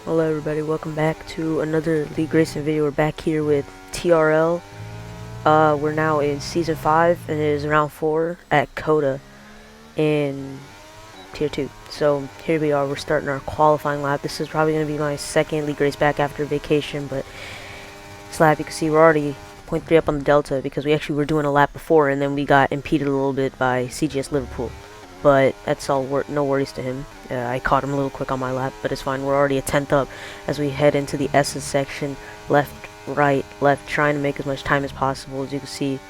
Hello everybody, welcome back to another League Racing video. We're back here with TRL. We're now in Season 5 and it is round 4 at Coda in Tier 2. So here we are, we're starting our qualifying lap. This is probably going to be my second League race back after vacation, but this lap you can see we're already 0.3 up on the Delta because we actually were doing a lap before and then we got impeded a little bit by CGS Liverpool. But that's all, no worries to him. I caught him a little quick on my lap, but it's fine. We're already a 10th up as we head into the S's section. Left, right, left, trying to make as much time as possible. As you can see,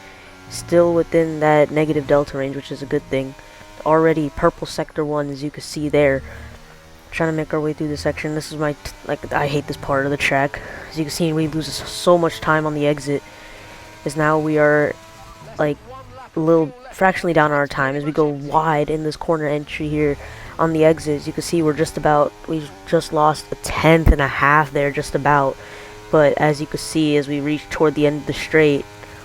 still within that negative delta range, which is a good thing. Already purple sector 1, as you can see there. Trying to make our way through this section. This is my, I hate this part of the track. As you can see, we lose so much time on the exit. As now we are, like, a little fractionally down on our time as we go wide in this corner entry here on the exits. You can see we just lost a tenth and a half there just about, but as you can see as we reach toward the end of the straight,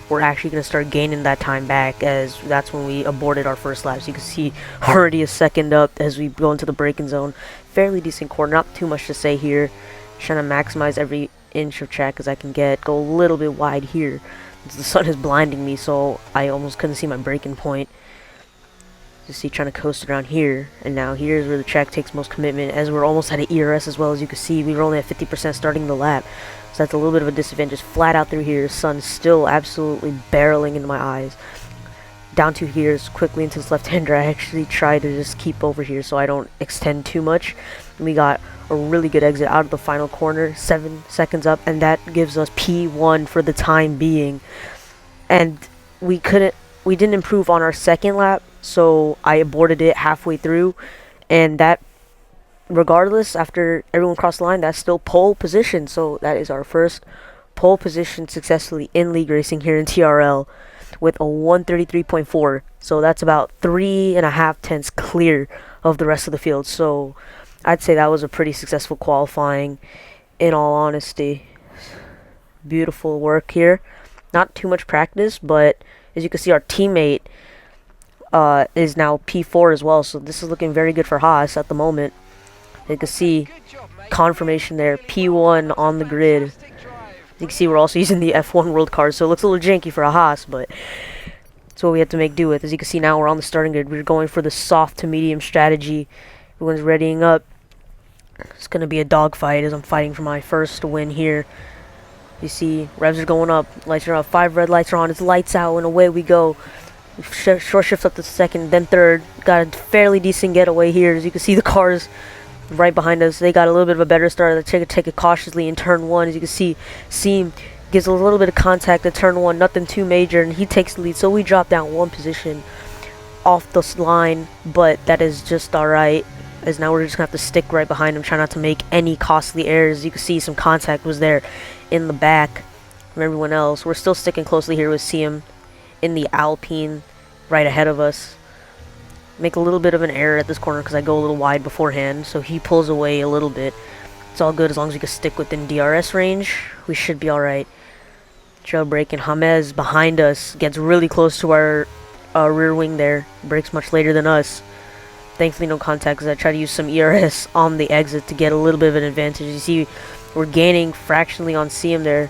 we're actually going to start gaining that time back, as that's when we aborted our first lap. So you can see already a second up as we go into the braking zone. Fairly decent corner, not too much to say here. Trying to maximize every inch of track as I can get. Go a little bit wide here. The sun is blinding me, so I almost couldn't see my braking point. You see, trying to coast around here, and now here's where the track takes most commitment, as we're almost at an ERS as well. As you can see, we were only at 50% starting the lap, so that's a little bit of a disadvantage. Flat out through here, sun still absolutely barreling into my eyes. Down to here is quickly into this left-hander. I actually try to just keep over here so I don't extend too much. We got a really good exit out of the final corner, 7 seconds up, and that gives us P1 for the time being. And we didn't improve on our second lap, so I aborted it halfway through, and that, regardless, after everyone crossed the line, that's still pole position. So that is our first pole position successfully in league racing here in TRL with a 133.4. So that's about 3.5 tenths clear of the rest of the field. So I'd say that was a pretty successful qualifying, in all honesty. Beautiful work here. Not too much practice, but as you can see, our teammate is now P4 as well. So this is looking very good for Haas at the moment. You can see confirmation there, P1 on the grid. You can see we're also using the F1 World Card, so it looks a little janky for a Haas, but that's what we have to make do with. As you can see now, we're on the starting grid. We're going for the soft to medium strategy. Everyone's readying up. It's going to be a dogfight as I'm fighting for my first win here. You see, revs are going up, lights are up, 5 red lights are on, it's lights out, and away we go. Short shift up to second, then third. Got a fairly decent getaway here. As you can see, the cars right behind us, they got a little bit of a better start. They take it cautiously in turn 1. As you can see, Seam gives a little bit of contact at turn 1, nothing too major, and he takes the lead. So we drop down 1 position off the line, but that is just alright, as now we're just going to have to stick right behind him, try not to make any costly errors. You can see some contact was there in the back from everyone else. We're still sticking closely here with Seam in the Alpine right ahead of us. Make a little bit of an error at this corner because I go a little wide beforehand, so he pulls away a little bit. It's all good as long as we can stick within DRS range. We should be alright. Trail break, and James behind us gets really close to our rear wing there. Brakes much later than us. Thankfully no contact because I try to use some ERS on the exit to get a little bit of an advantage. You see we're gaining fractionally on CM there,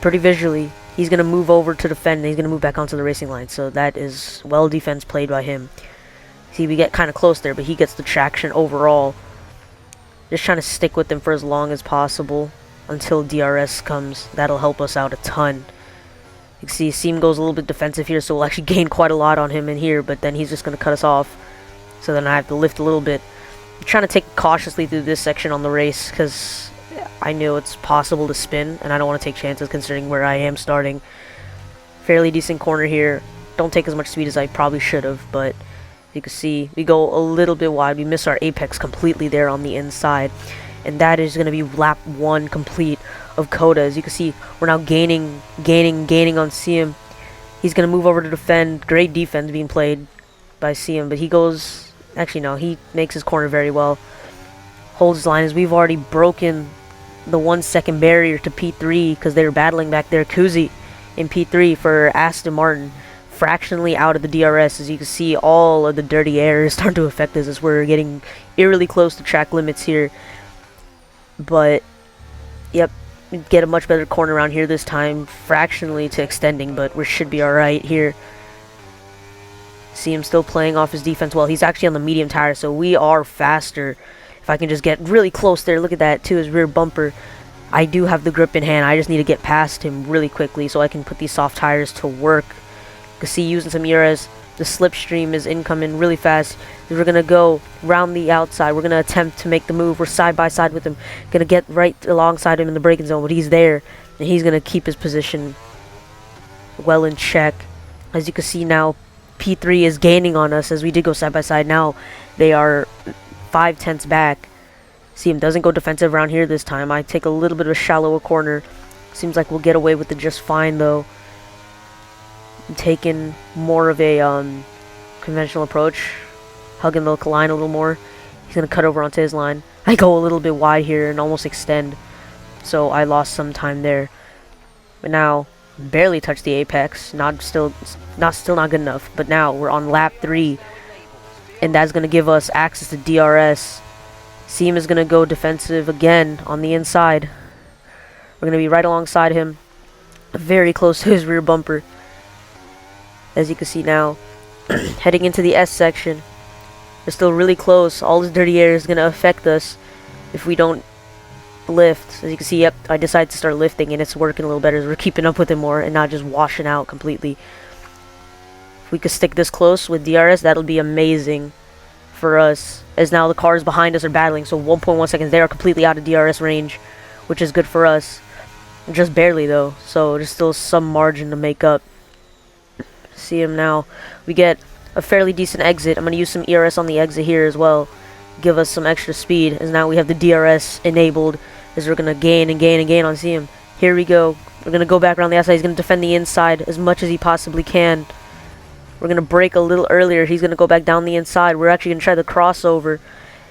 pretty visually. He's going to move over to defend, and he's going to move back onto the racing line. So that is well defense played by him. See, we get kind of close there, but he gets the traction overall. Just trying to stick with him for as long as possible until DRS comes. That'll help us out a ton. You can see Seam goes a little bit defensive here, so we'll actually gain quite a lot on him in here, but then he's just going to cut us off. So then I have to lift a little bit. I'm trying to take it cautiously through this section on the race because I know it's possible to spin, and I don't want to take chances considering where I am starting. Fairly decent corner here. Don't take as much speed as I probably should have, but you can see we go a little bit wide. We miss our apex completely there on the inside, and that is going to be lap 1 complete of Coda. As you can see, we're now gaining on CM. He's going to move over to defend. Great defense being played by CM, but he goes, actually no, he makes his corner very well. Holds his line as we've already broken the 1 second barrier to P3 because they were battling back there. Kuzi in P3 for Aston Martin, fractionally out of the DRS. As you can see, all of the dirty air is starting to affect us as we're getting eerily close to track limits here. But yep, get a much better corner around here this time, fractionally to extending, but we should be alright here. See him still playing off his defense well. He's actually on the medium tire, so we are faster. If I can just get really close there, look at that, to his rear bumper. I do have the grip in hand. I just need to get past him really quickly so I can put these soft tires to work. You can see using some ERS. The slipstream is incoming really fast. We're going to go round the outside. We're going to attempt to make the move. We're side by side with him. Going to get right alongside him in the braking zone, but he's there. And he's going to keep his position well in check. As you can see now, P3 is gaining on us as we did go side by side. Now they are 5/10 back. See him doesn't go defensive around here this time. I take a little bit of a shallower corner. Seems like we'll get away with it just fine though. I'm taking more of a conventional approach, hugging the line a little more. He's gonna cut over onto his line. I go a little bit wide here and almost extend, so I lost some time there. But now barely touched the apex. Still not good enough. But now we're on lap 3, and that's gonna give us access to DRS. Seam is going to go defensive again on the inside. We're going to be right alongside him, very close to his rear bumper. As you can see now, heading into the S section. We're still really close. All this dirty air is going to affect us if we don't lift. As you can see, yep, I decided to start lifting, and it's working a little better as we're keeping up with it more and not just washing out completely. If we could stick this close with DRS, that'll be amazing for us, as now the cars behind us are battling. So 1.1 seconds, they are completely out of DRS range, which is good for us. Just barely though, so there's still some margin to make up. See him now. We get a fairly decent exit. I'm going to use some ERS on the exit here as well, give us some extra speed, as now we have the DRS enabled, as we're going to gain and gain and gain on Seam. Here we go. We're going to go back around the outside. He's going to defend the inside as much as he possibly can. We're going to break a little earlier. He's going to go back down the inside. We're actually going to try the crossover.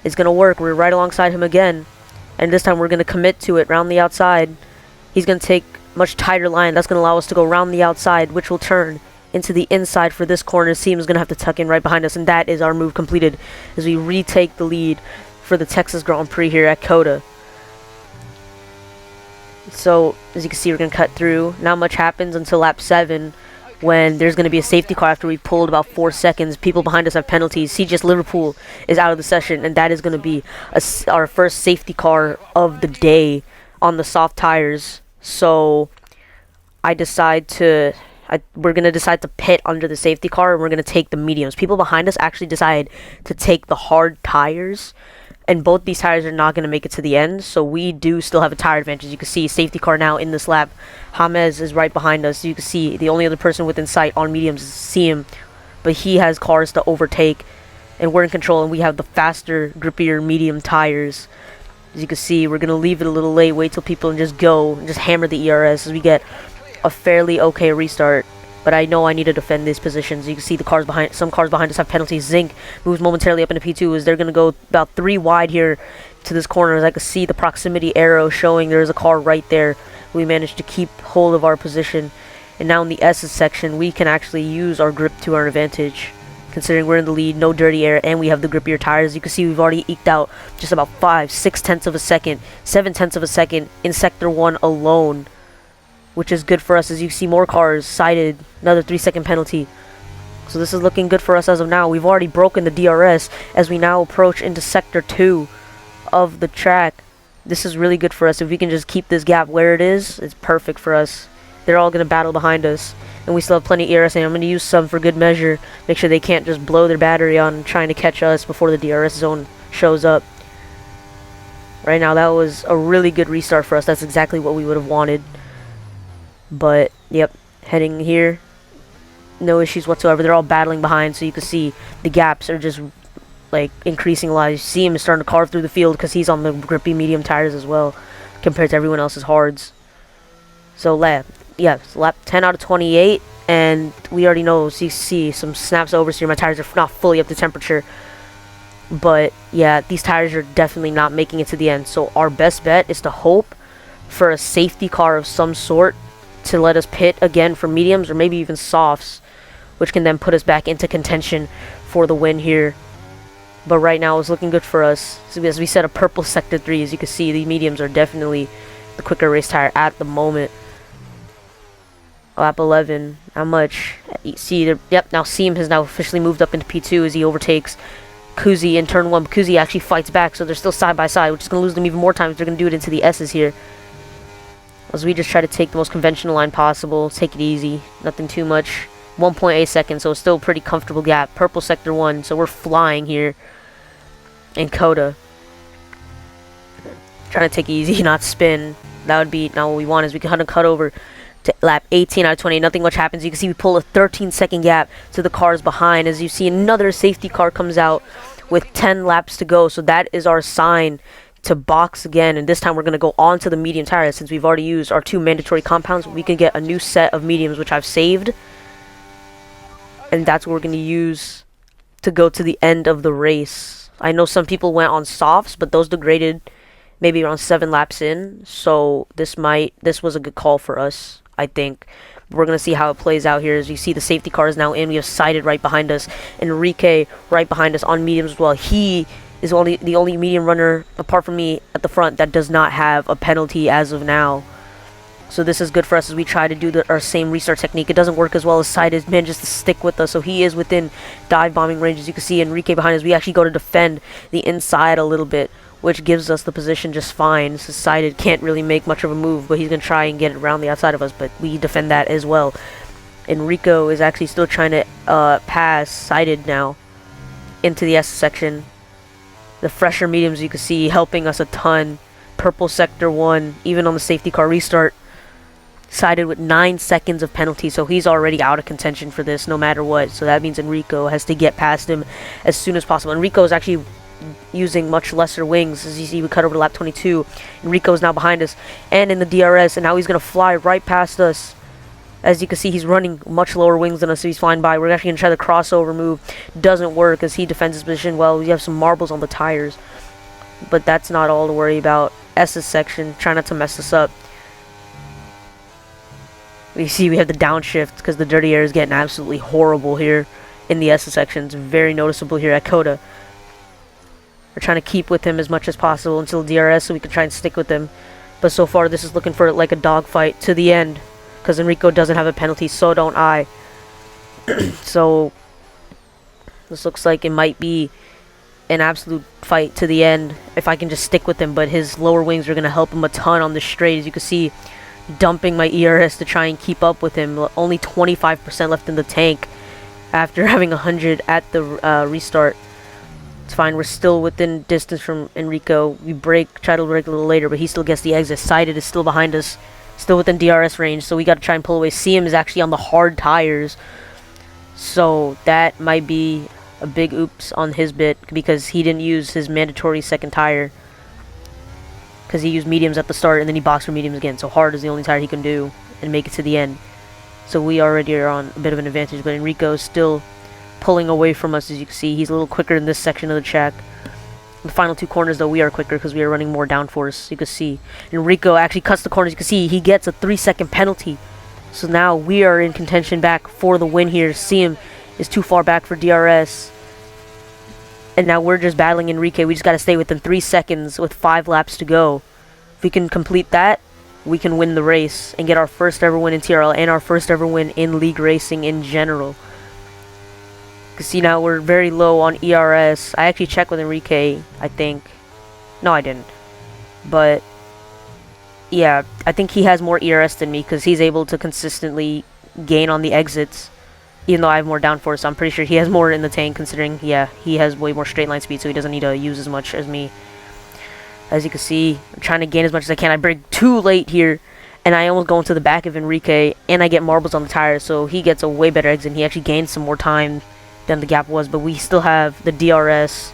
It's going to work. We're right alongside him again. And this time we're going to commit to it, round the outside. He's going to take much tighter line. That's going to allow us to go round the outside, which will turn into the inside for this corner. Seam is going to have to tuck in right behind us. And that is our move completed as we retake the lead for the Texas Grand Prix here at COTA. So, as you can see, we're going to cut through. Not much happens until lap 7. When there's going to be a safety car after we've pulled about 4 seconds. People behind us have penalties. CGS Liverpool is out of the session, and that is going to be our first safety car of the day on the soft tires. So we're going to decide to pit under the safety car, and we're going to take the mediums. People behind us actually decide to take the hard tires, and both these tires are not going to make it to the end, so we do still have a tire advantage. You can see safety car now in this lap. James is right behind us. You can see the only other person within sight on mediums is Seam, but he has cars to overtake, and we're in control, and we have the faster, grippier medium tires. As you can see, we're going to leave it a little late, wait till people and just go, and just hammer the ERS as we get a fairly okay restart. But I know I need to defend these positions. You can see the cars behind, some cars behind us have penalties. Zinc moves momentarily up into P2 as they're going to go about 3 wide here to this corner. As I can see the proximity arrow showing there's a car right there. We managed to keep hold of our position. And now in the S section, we can actually use our grip to our advantage. Considering we're in the lead, no dirty air, and we have the grippier tires. You can see we've already eked out just about 6/10 of a second, 7/10 of a second in Sector 1 alone, which is good for us. As you see more cars cited, another 3-second penalty. So this is looking good for us as of now. We've already broken the DRS as we now approach into Sector 2 of the track. This is really good for us. If we can just keep this gap where it is, it's perfect for us. They're all going to battle behind us, and we still have plenty of ERS, and I'm going to use some for good measure. Make sure they can't just blow their battery on trying to catch us before the DRS zone shows up. Right now, that was a really good restart for us. That's exactly what we would have wanted. But, yep, heading here, no issues whatsoever. They're all battling behind, so you can see the gaps are just, like, increasing a lot. You see him starting to carve through the field because he's on the grippy medium tires as well, compared to everyone else's hards. So, lap 10 out of 28, and we already know, so you see some snaps over, so my tires are not fully up to temperature. But, yeah, these tires are definitely not making it to the end. So, our best bet is to hope for a safety car of some sort to let us pit again for mediums or maybe even softs, which can then put us back into contention for the win here. But right now it's looking good for us. So as we set a purple sector 3, as you can see, the mediums are definitely the quicker race tire at the moment. Lap 11, not much. You see, yep, now Siem has now officially moved up into P2 as he overtakes Kuzi in turn 1. Kuzi actually fights back, so they're still side by side, which is going to lose them even more times. They're going to do it into the S's here. As we just try to take the most conventional line possible, take it easy, nothing too much. 1.8 seconds, so it's still a pretty comfortable gap. Purple sector 1, so we're flying here in Coda. Trying to take it easy, not spin. That would be not what we want, is we can cut over to lap 18 out of 20. Nothing much happens. You can see we pull a 13-second gap to the cars behind as you see another safety car comes out with 10 laps to go. So that is our sign to box again, and this time we're going to go on to the medium tire. Since we've already used our 2 mandatory compounds, we can get a new set of mediums, which I've saved, and that's what we're going to use to go to the end of the race. I know some people went on softs, but those degraded maybe around 7 laps in, so this was a good call for us, I think. We're going to see how it plays out here. As you see, the safety car is now in. We have Sided right behind us, Enrique right behind us on mediums as well. He is the only medium runner, apart from me, at the front that does not have a penalty as of now. So this is good for us as we try to do our same restart technique. It doesn't work as well as Sided manages to stick with us, so he is within dive bombing range. As you can see, Enrique behind us. We actually go to defend the inside a little bit, which gives us the position just fine. So Sided can't really make much of a move, but he's going to try and get it around the outside of us, but we defend that as well. Enrico is actually still trying to pass Sided now into the S section. The fresher mediums, you can see, helping us a ton. Purple sector 1, even on the safety car restart. Sided with 9 seconds of penalty, so he's already out of contention for this no matter what. So that means Enrico has to get past him as soon as possible. Enrico is actually using much lesser wings. As you see, we cut over to lap 22. Enrico is now behind us and in the DRS, and now he's going to fly right past us. As you can see, he's running much lower wings than us, so he's flying by. We're actually going to try the crossover move. Doesn't work as he defends his position well. We have some marbles on the tires, but that's not all to worry about. S's section, try not to mess this up. We see we have the downshift because the dirty air is getting absolutely horrible here in the S section. It's very noticeable here at Coda. We're trying to keep with him as much as possible until DRS so we can try and stick with him. But so far this is looking for like a dogfight to the end because Enrico doesn't have a penalty, so don't I. So this looks like it might be an absolute fight to the end if I can just stick with him, but his lower wings are going to help him a ton on the straight. As you can see, dumping my ERS to try and keep up with him. Only 25% left in the tank after having 100 at the restart. It's fine, we're still within distance from Enrico. We try to brake a little later, but he still gets the exit. Sided is still behind us, still within DRS range, so we got to try and pull away. Siem is actually on the hard tires, so that might be a big oops on his bit because he didn't use his mandatory second tire because he used mediums at the start and then he boxed for mediums again. So hard is the only tire he can do and make it to the end. So we already are on a bit of an advantage, but Enrico is still pulling away from us. As you can see, he's a little quicker in this section of the track. The final 2 corners, though, we are quicker because we are running more downforce. You can see Enrico actually cuts the corners. You can see he gets a 3-second penalty. So now we are in contention back for the win here. Siem is too far back for DRS. And now we're just battling Enrique. We just got to stay within 3 seconds with 5 laps to go. If we can complete that, we can win the race and get our first ever win in TRL and our first ever win in league racing in general. You can see now we're very low on ERS. I actually checked with Enrique, I think. No, I didn't. But yeah, I think he has more ERS than me because he's able to consistently gain on the exits. Even though I have more downforce, I'm pretty sure he has more in the tank considering, yeah, he has way more straight line speed, so he doesn't need to use as much as me. As you can see, I'm trying to gain as much as I can. I brake too late here, and I almost go into the back of Enrique, and I get marbles on the tires, so he gets a way better exit, and he actually gains some more time than the gap was, but we still have the DRS.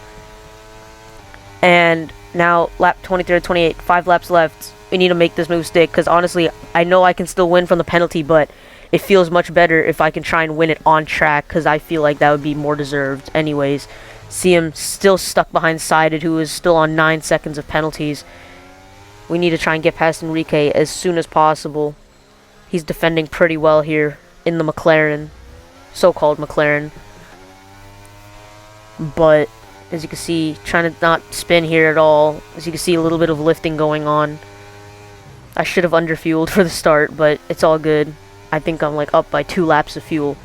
And now, lap 23 to 28, 5 laps left. We need to make this move stick, because honestly, I know I can still win from the penalty, but it feels much better if I can try and win it on track, because I feel like that would be more deserved anyways. See him still stuck behind Sided, who is still on 9 seconds of penalties. We need to try and get past Enrique as soon as possible. He's defending pretty well here in the McLaren, so-called McLaren. But As you can see, trying to not spin here at all. As you can see, a little bit of lifting going on. I should have underfueled for the start, but it's all good. I think I'm like up by 2 laps of fuel.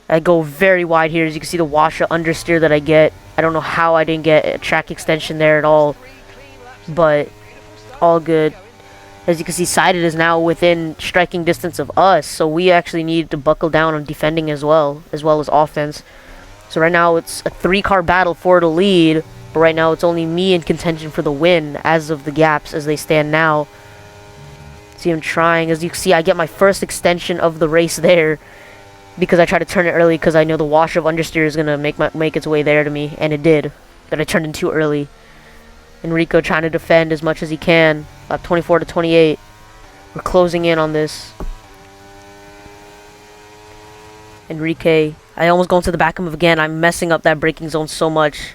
I go very wide here. As you can see, the washer understeer that I get. I don't know how I didn't get a track extension there at all, but all good. As you can see, Sided is now within striking distance of us, so we actually need to buckle down on defending as well as offense. So right now it's a 3-car battle for the lead, but right now it's only me in contention for the win as of the gaps as they stand now. See him trying. As you can see, I get my first extension of the race there because I try to turn it early because I know the wash of understeer is going to make its way there to me, and it did. But I turned in too early. Enrico trying to defend as much as he can. Lap 24 to 28. We're closing in on this. Enrique, I almost go into the back of him again. I'm messing up that braking zone so much.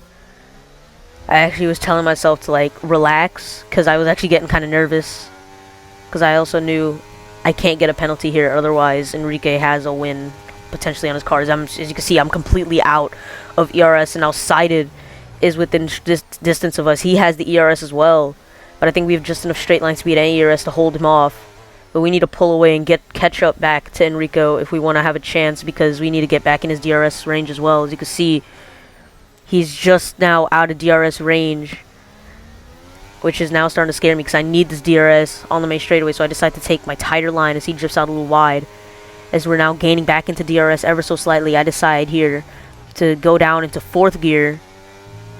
I actually was telling myself to like relax because I was actually getting kind of nervous. Because I also knew I can't get a penalty here, otherwise Enrique has a win potentially on his cars. As you can see, I'm completely out of ERS, and now Sided is within distance of us. He has the ERS as well, but I think we have just enough straight line speed and ERS to hold him off. But we need to pull away and catch up back to Enrico if we want to have a chance, because we need to get back in his DRS range as well. As you can see, he's just now out of DRS range, which is now starting to scare me because I need this DRS on the main straightaway. So I decide to take my tighter line as he drifts out a little wide. As we're now gaining back into DRS ever so slightly, I decide here to go down into 4th gear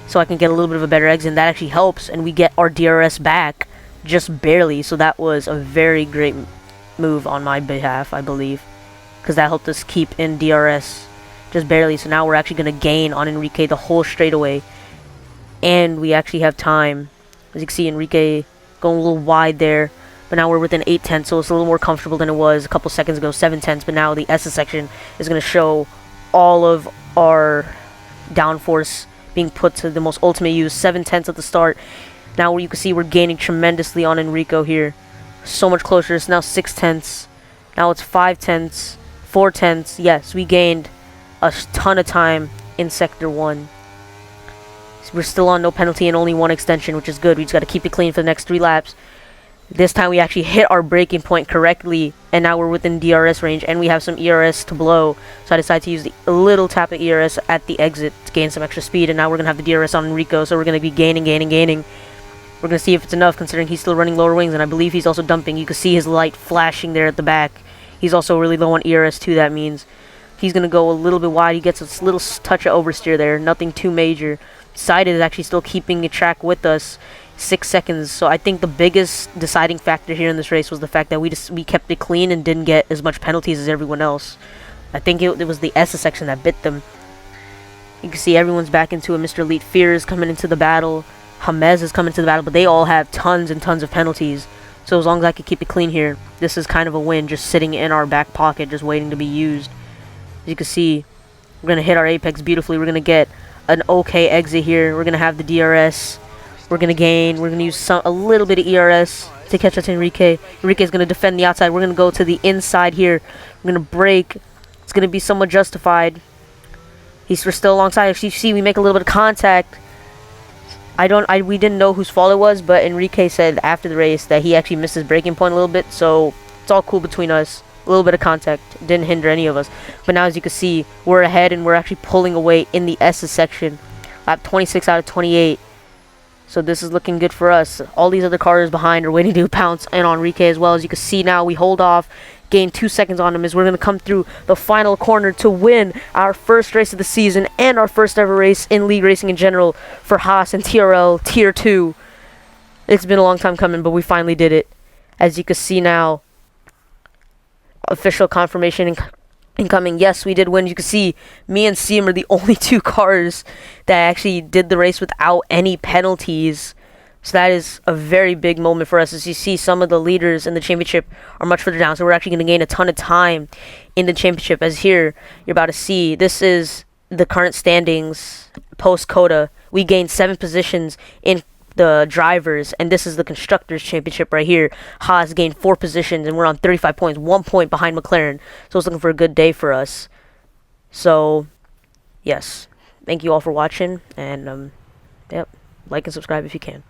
so I can get a little bit of a better exit, and that actually helps, and we get our DRS back just barely. So that was a very great move on my behalf, I believe, because that helped us keep in DRS just barely. So now we're actually going to gain on Enrique the whole straightaway, and we actually have time. As you can see, Enrique going a little wide there, but now we're within 8 tenths, so it's a little more comfortable than it was a couple seconds ago, 7 tenths. But now the S section is going to show all of our downforce being put to the most ultimate use. 7 tenths at the start. Now you can see we're gaining tremendously on Enrico here. So much closer. It's now 6 tenths. Now it's 5 tenths, 4 tenths. Yes, we gained a ton of time in Sector 1. We're still on no penalty and only 1 extension, which is good. We just got to keep it clean for the next 3 laps. This time we actually hit our braking point correctly, and now we're within DRS range, and we have some ERS to blow. So I decided to use a little tap of ERS at the exit to gain some extra speed, and now we're going to have the DRS on Enrico, so we're going to be gaining. We're going to see if it's enough, considering he's still running lower wings, and I believe he's also dumping. You can see his light flashing there at the back. He's also really low on ERS too. That means he's going to go a little bit wide. He gets a little touch of oversteer there, nothing too major. Sided is actually still keeping the track with us, 6 seconds. So I think the biggest deciding factor here in this race was the fact that we kept it clean and didn't get as much penalties as everyone else. I think it was the S section that bit them. You can see everyone's back into it. Mr. Elite Fear is coming into the battle. Hamez is coming to the battle, but they all have tons and tons of penalties. So as long as I can keep it clean here, this is kind of a win, just sitting in our back pocket, just waiting to be used. As you can see, we're going to hit our apex beautifully. We're going to get an okay exit here. We're going to have the DRS. We're going to gain. We're going to use a little bit of ERS to catch up to Enrique. Enrique is going to defend the outside. We're going to go to the inside here. We're going to brake. It's going to be somewhat justified. We're still alongside. As you see, we make a little bit of contact. We didn't know whose fault it was, but Enrique said after the race that he actually missed his braking point a little bit, so it's all cool between us. A little bit of contact didn't hinder any of us. But now, as you can see, we're ahead and we're actually pulling away in the S section. Lap 26 out of 28. So this is looking good for us. All these other cars behind are waiting to pounce in on Enrique as well. As you can see now, we hold off, gain 2 seconds on him as we're going to come through the final corner to win our first race of the season and our first ever race in league racing in general for Haas and TRL Tier 2. It's been a long time coming, but we finally did it. As you can see now, official confirmation incoming. Yes, we did win. You can see me and Siem are the only 2 cars that actually did the race without any penalties. So that is a very big moment for us. As you see, some of the leaders in the championship are much further down. So we're actually going to gain a ton of time in the championship. As here, you're about to see, this is the current standings post-COTA. We gained 7 positions in the drivers, and this is the constructors championship right here. Haas gained 4 positions, and we're on 35 points, 1 point behind McLaren. So it's looking for a good day for us. So yes, thank you all for watching, and yep, like and subscribe if you can.